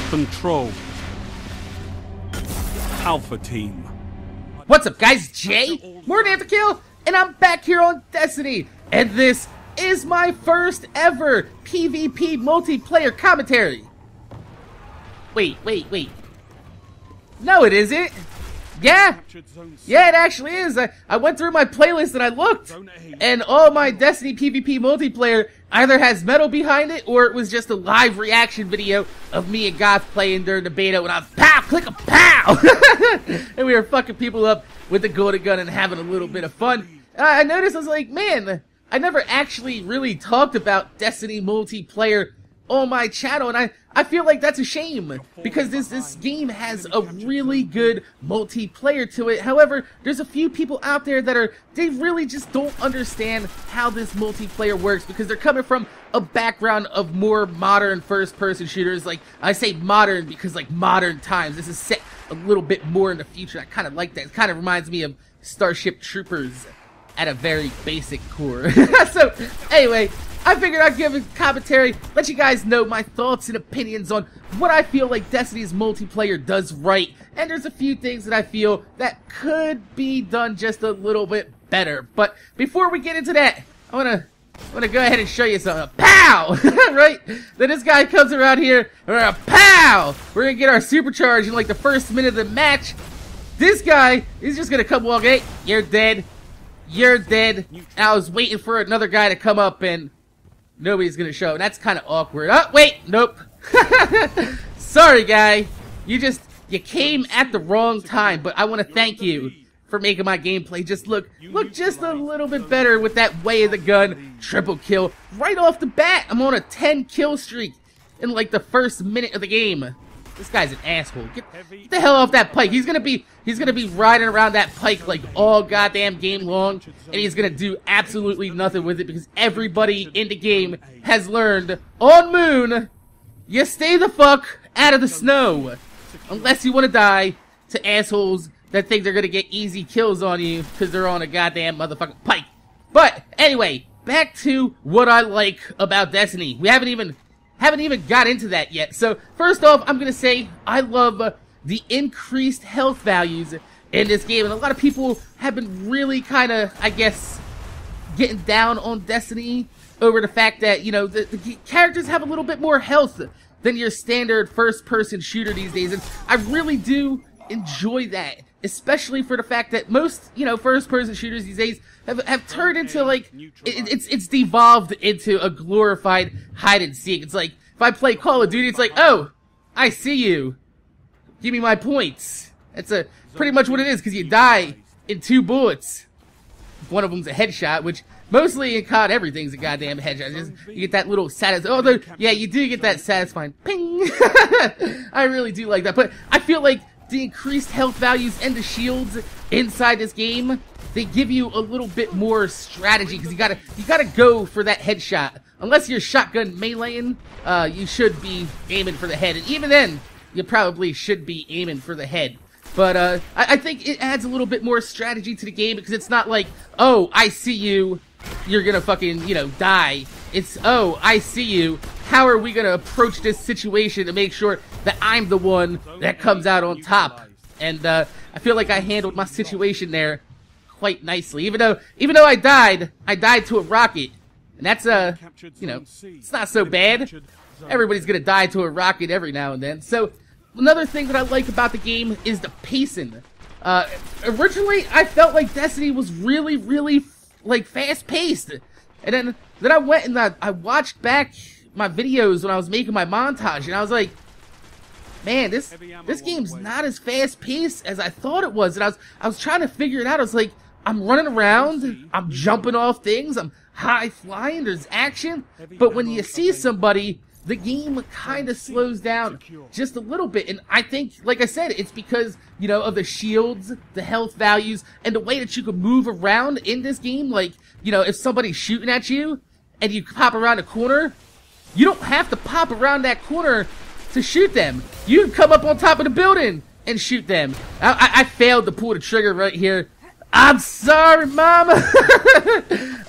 Control. Alpha Team. What's up, guys? Jay, MorninAfterKill, and I'm back here on Destiny, and this is my first ever PvP multiplayer commentary. Wait. No, it isn't. Yeah, it actually is. I went through my playlist and I looked, and all my Destiny PvP multiplayer either has metal behind it, or it was just a live reaction video of me and Goth playing during the beta when I was pow, click a pow, and we were fucking people up with the golden gun and having a little bit of fun. I noticed, I was like, man, I never actually really talked about Destiny multiplayer on my channel, and I feel like that's a shame, because this game has a really good multiplayer to it. However, there's a few people out there that they really just don't understand how this multiplayer works, because they're coming from a background of more modern first-person shooters. Like, I say modern because, like, modern times. This is set a little bit more in the future. I kind of like that. It kind of reminds me of Starship Troopers at a very basic core. So, anyway, I figured I'd give a commentary, let you guys know my thoughts and opinions on what I feel like Destiny's multiplayer does right, and there's a few things that I feel that could be done just a little bit better. But before we get into that, I wanna go ahead and show you something. Pow! Right? Then this guy comes around here, and we're gonna pow! We're gonna get our supercharge in like the first minute of the match. This guy is just gonna come walk, hey, you're dead. You're dead. And I was waiting for another guy to come up, and nobody's gonna show. That's kind of awkward. Oh, wait, nope. Sorry, guy. You came at the wrong time, but I want to thank you for making my gameplay just look just a little bit better with that way of the gun triple kill right off the bat. I'm on a 10 kill streak in like the first minute of the game. This guy's an asshole. Get the hell off that pike. He's gonna be riding around that pike like all goddamn game long, and he's gonna do absolutely nothing with it, because everybody in the game has learned on Moon, you stay the fuck out of the snow unless you want to die to assholes that think they're gonna get easy kills on you because they're on a goddamn motherfucking pike. But anyway, back to what I like about Destiny. We haven't even got into that yet. So first off, I'm gonna say I love the increased health values in this game, and a lot of people have been really kind of, I guess, getting down on Destiny over the fact that, you know, the characters have a little bit more health than your standard first-person shooter these days, and I really do enjoy that, especially for the fact that most, you know, first-person shooters these days have turned into, like, it's devolved into a glorified hide-and-seek. It's like, if I play Call of Duty, it's like, oh, I see you. Give me my points. That's pretty much what it is, because you die in 2 bullets. One of them's a headshot, which mostly in COD everything's a goddamn headshot. You get that little although, yeah, you do get that satisfying ping. I really do like that, but I feel like the increased health values and the shields inside this game, they give you a little bit more strategy, because you gotta go for that headshot. Unless you're shotgun meleeing, you should be aiming for the head, and even then, you probably should be aiming for the head. But I think it adds a little bit more strategy to the game, because it's not like, oh, I see you, you're gonna fucking, you know, die. It's, oh, I see you, how are we gonna approach this situation to make sure that I'm the one that comes out on top? And I feel like I handled my situation there quite nicely. Even though I died to a rocket. And that's, you know, it's not so bad. Everybody's gonna die to a rocket every now and then. So, another thing that I like about the game is the pacing. Originally, I felt like Destiny was really, like, fast-paced. And then I went and I watched back my videos when I was making my montage, and I was like, man, this game's not as fast-paced as I thought it was. And I was trying to figure it out. I was like, I'm running around, I'm jumping off things, I'm high-flying, there's action, but when you see somebody, the game kind of slows down just a little bit. And I think, like I said, it's because, you know, of the shields, the health values, and the way that you can move around in this game. Like, you know, if somebody's shooting at you and you pop around a corner, you don't have to pop around that corner to shoot them. You can come up on top of the building and shoot them. I failed to pull the trigger right here. I'm sorry, Mama.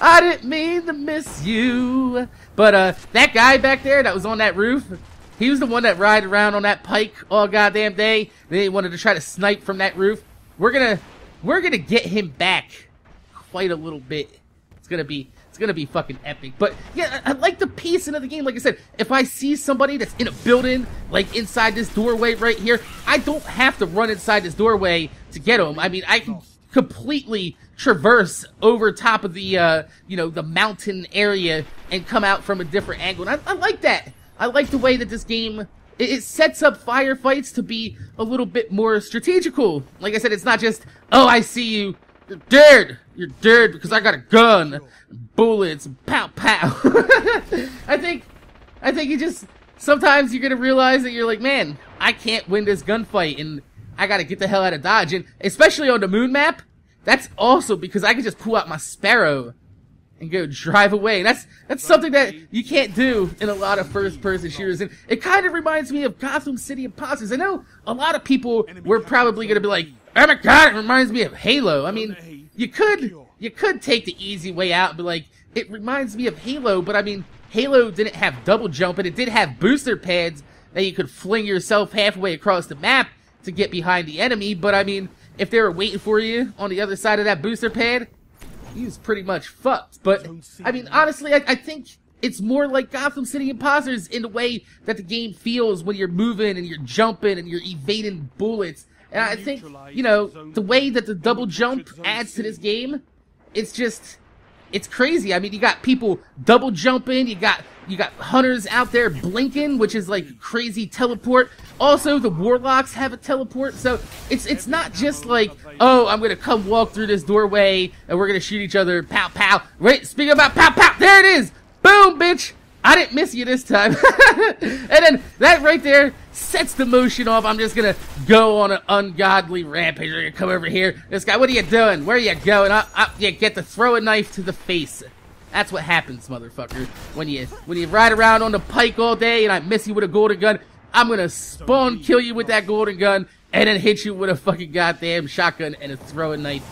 I didn't mean to miss you. But that guy back there that was on that roof, He was the one that ride around on that pike all goddamn day. Then he wanted to try to snipe from that roof. We're gonna get him back quite a little bit. It's gonna be fucking epic. But yeah, I like the pacing of the game. Like I said, if I see somebody that's in a building, like inside this doorway right here, I don't have to run inside this doorway to get him. I mean, I can completely traverse over top of the you know, the mountain area and come out from a different angle. And I like that. I like the way that this game, it sets up firefights to be a little bit more strategical. Like I said, it's not just, oh, I see you, you're dead. You're dead because I got a gun, bullets, pow pow. I think you just, sometimes you're gonna realize that you're like, man, I can't win this gunfight and I gotta get the hell out of Dodge. And especially on the moon map, that's also because I can just pull out my Sparrow and go drive away. And that's something that you can't do in a lot of first-person shooters. And it kind of reminds me of Gotham City Imposters. I know a lot of people were probably going to be like, oh my god, it reminds me of Halo. I mean, you could take the easy way out and be like, it reminds me of Halo, but I mean, Halo didn't have double jump, and it did have booster pads that you could fling yourself halfway across the map to get behind the enemy. But I mean, if they were waiting for you on the other side of that booster pad, he was pretty much fucked. But, I mean, honestly, I think it's more like Gotham City Imposters in the way that the game feels when you're moving and you're jumping and you're evading bullets. And I think, you know, the way that the double jump adds to this game, it's just, it's crazy. I mean, you got people double jumping, you got hunters out there blinking, which is like crazy teleport. Also, the warlocks have a teleport, so it's not just like, oh, I'm gonna come walk through this doorway and we're gonna shoot each other, pow pow. Wait, speaking about pow pow, there it is! Boom, bitch! I didn't miss you this time. And then that right there sets the motion off. I'm just gonna go on an ungodly rampage. You're gonna come over here. This guy, what are you doing? Where are you going? You get to throw a knife to the face. That's what happens, motherfucker. When you ride around on the pike all day and I miss you with a golden gun, I'm gonna spawn kill you with that golden gun and then hit you with a fucking goddamn shotgun and a throwing knife.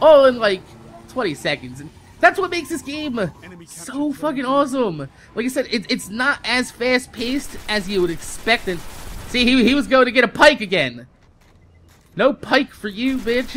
All in like 20 seconds. And that's what makes this game so fucking awesome. Like I said, it's not as fast paced as you would expect. And see, he was going to get a pike again. No pike for you, bitch.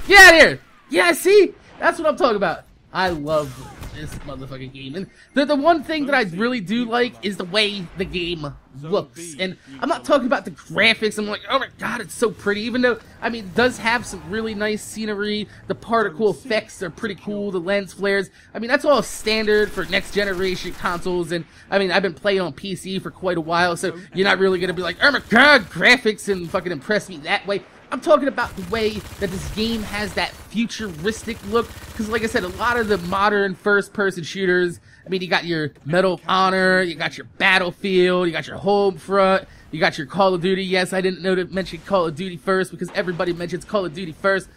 Get out of here. Yeah, see? That's what I'm talking about. I love this motherfucking game. And the one thing that I really do like is the way the game looks. And I'm not talking about the graphics. I'm like, oh my god, it's so pretty. Even though, I mean, it does have some really nice scenery. The particle effects are pretty cool. The lens flares. I mean, that's all standard for next generation consoles. And, I mean, I've been playing on PC for quite a while. So you're not really going to be like, oh my god, graphics and fucking impress me that way. I'm talking about the way that this game has that futuristic look, because like I said, a lot of the modern first-person shooters, I mean, you got your Medal of Honor, you got your Battlefield, you got your Homefront, you got your Call of Duty. Yes, I didn't know to mention Call of Duty first, because everybody mentions Call of Duty first.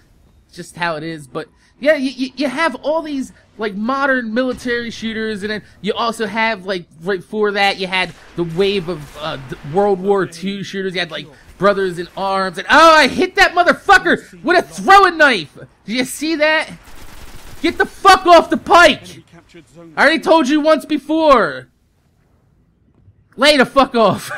It's just how it is, but yeah, you have all these, like, modern military shooters, and then you also have, like, right before that, you had the wave of World War II shooters. You had, like, Brothers in Arms, and oh, I hit that motherfucker with a throwing knife! Did you see that? Get the fuck off the pike! I already told you once before! Lay the fuck off!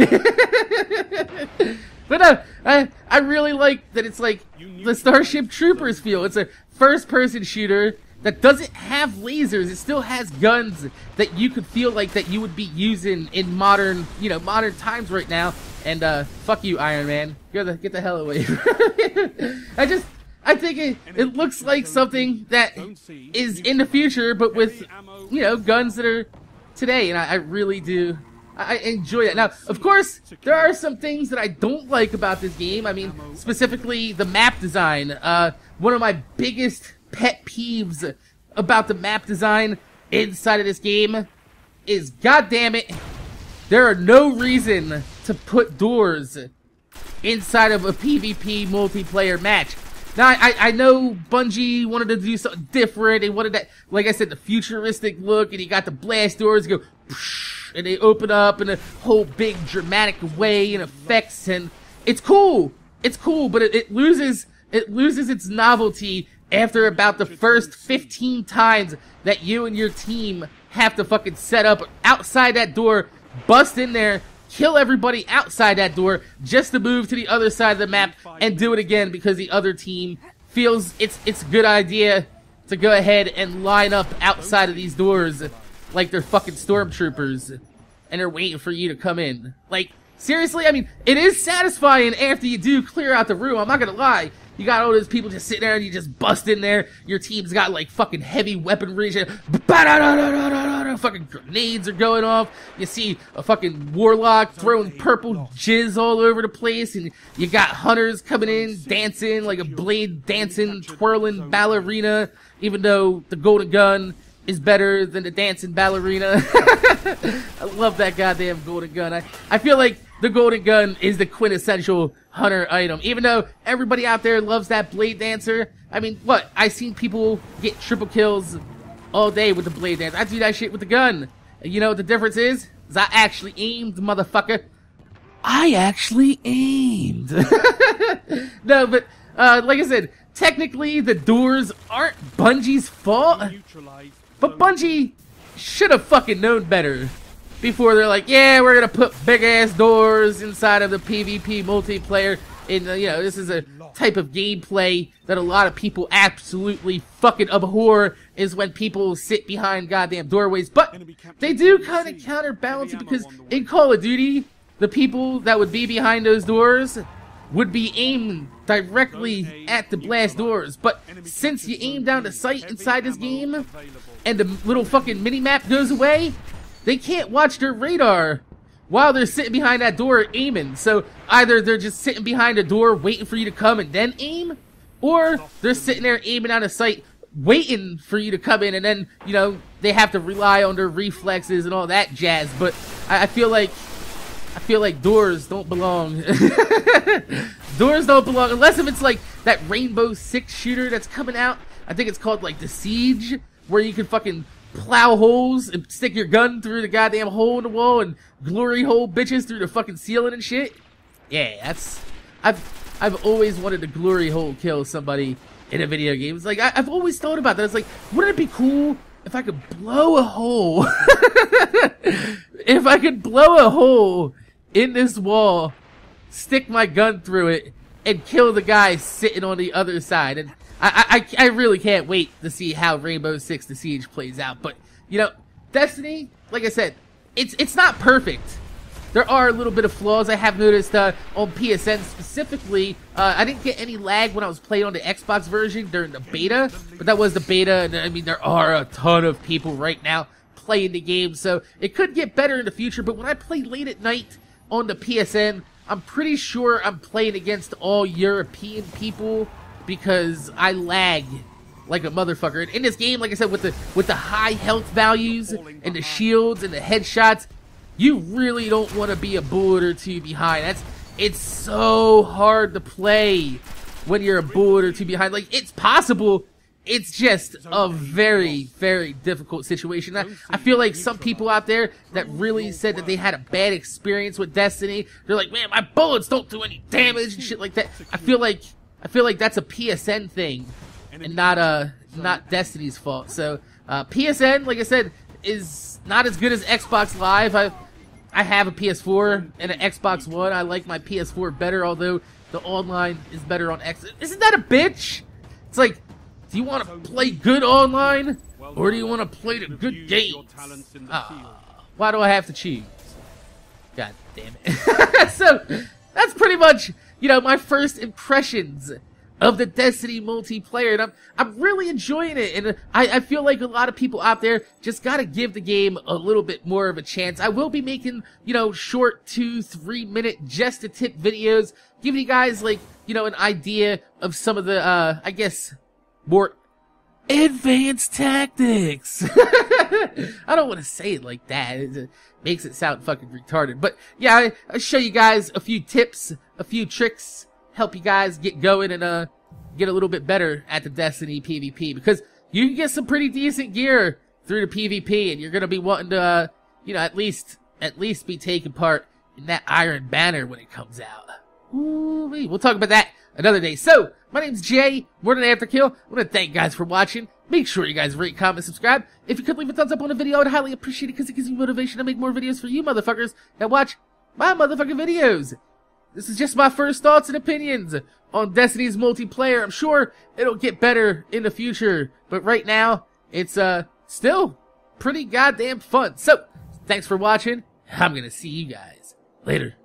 But I really like that it's like the Starship Troopers feel. It's a first-person shooter that doesn't have lasers. It still has guns that you could feel like that you would be using in modern, you know, modern times right now. And fuck you, Iron Man. Get the hell away. I think it looks like something that is in the future, but with, you know, guns that are today. And I really do. I enjoy that. Now, of course, there are some things that I don't like about this game. I mean, specifically the map design. One of my biggest pet peeves about the map design inside of this game is, goddammit, there are no reason to put doors inside of a PvP multiplayer match. Now, I know Bungie wanted to do something different. They wanted that, like I said, the futuristic look, and you got the blast doors go, and they open up in a whole big dramatic way and effects, and it's cool. It's cool, but it loses its novelty after about the first 15 times that you and your team have to fucking set up outside that door, bust in there, kill everybody outside that door just to move to the other side of the map and do it again because the other team feels it's a good idea to go ahead and line up outside of these doors like they're fucking stormtroopers and they're waiting for you to come in. Like, seriously, I mean, it is satisfying after you do clear out the room, I'm not gonna lie. You got all those people just sitting there and you just bust in there. Your team's got like fucking heavy weaponry. Fucking grenades are going off. You see a fucking warlock throwing purple jizz all over the place. And you got hunters coming in, dancing like a blade dancing, twirling ballerina. Even though the golden gun is better than the dancing ballerina. I love that goddamn golden gun. I feel like the golden gun is the quintessential hunter item. Even though everybody out there loves that blade dancer. I mean, what? I've seen people get triple kills all day with the blade dance. I do that shit with the gun. And you know what the difference is? I actually aimed, motherfucker. I actually aimed. No, but like I said, technically the doors aren't Bungie's fault. But Bungie should have fucking known better before they're like, yeah, we're gonna put big ass doors inside of the PvP multiplayer. And you know, this is a type of gameplay that a lot of people absolutely fucking abhor, is when people sit behind goddamn doorways. But they do kind of counterbalance it, because in Call of Duty, the people that would be behind those doors would be aimed directly at the blast doors. But since you aim down the sight inside this game, and the little fucking mini-map goes away, they can't watch their radar while they're sitting behind that door aiming. So either they're just sitting behind a door waiting for you to come and then aim, or they're sitting there aiming out of sight waiting for you to come in, and then, you know, they have to rely on their reflexes and all that jazz. But I feel like doors don't belong. Doors don't belong, unless if it's like that Rainbow Six shooter that's coming out. I think it's called like The Siege, where you can fucking plow holes and stick your gun through the goddamn hole in the wall and glory hole bitches through the fucking ceiling and shit. Yeah, that's... I've always wanted to glory hole kill somebody in a video game. It's like, I've always thought about that. It's like, wouldn't it be cool if I could blow a hole? If I could blow a hole in this wall, stick my gun through it, and kill the guy sitting on the other side. And I really can't wait to see how Rainbow Six The Siege plays out. But, you know, Destiny, like I said, it's not perfect. There are a little bit of flaws I have noticed on PSN specifically. I didn't get any lag when I was playing on the Xbox version during the beta, but that was the beta, and I mean, there are a ton of people right now playing the game, so it could get better in the future. But when I play late at night on the PSN, I'm pretty sure I'm playing against all European people, because I lag like a motherfucker. And in this game, like I said, with the high health values and the shields and the headshots, you really don't want to be a bullet or two behind. It's so hard to play when you're a bullet or two behind. Like, it's possible. It's just a very, very difficult situation. I feel like some people out there that really said that they had a bad experience with Destiny, they're like, man, my bullets don't do any damage and shit like that. I feel like that's a PSN thing and not Destiny's fault. So PSN, like I said, is not as good as Xbox Live. I have a PS4 and an Xbox One. I like my PS4 better, although the online is better on X. Isn't that a bitch? It's like, do you want to play good online, or do you want to play the good games? Why do I have to choose? God damn it. So, that's pretty much, you know, my first impressions of the Destiny multiplayer, and I'm really enjoying it, and I feel like a lot of people out there just gotta give the game a little bit more of a chance. I will be making, you know, short 2-3 minute just to tip videos, giving you guys, like, you know, an idea of some of the, I guess, more advanced tactics. I don't want to say it like that. It makes it sound fucking retarded. But yeah, I show you guys a few tips, a few tricks, help you guys get going and get a little bit better at the Destiny PvP, because you can get some pretty decent gear through the PvP, and you're gonna be wanting to, you know, at least be taking part in that Iron Banner when it comes out. Ooh-wee. We'll talk about that another day. So, my name's Jay, MorninAfterKill. I want to thank you guys for watching. Make sure you guys rate, comment, subscribe. If you could leave a thumbs up on the video, I would highly appreciate it, because it gives me motivation to make more videos for you motherfuckers that watch my motherfucking videos. This is just my first thoughts and opinions on Destiny's multiplayer. I'm sure it'll get better in the future, but right now, it's still pretty goddamn fun. So, thanks for watching. I'm gonna see you guys later.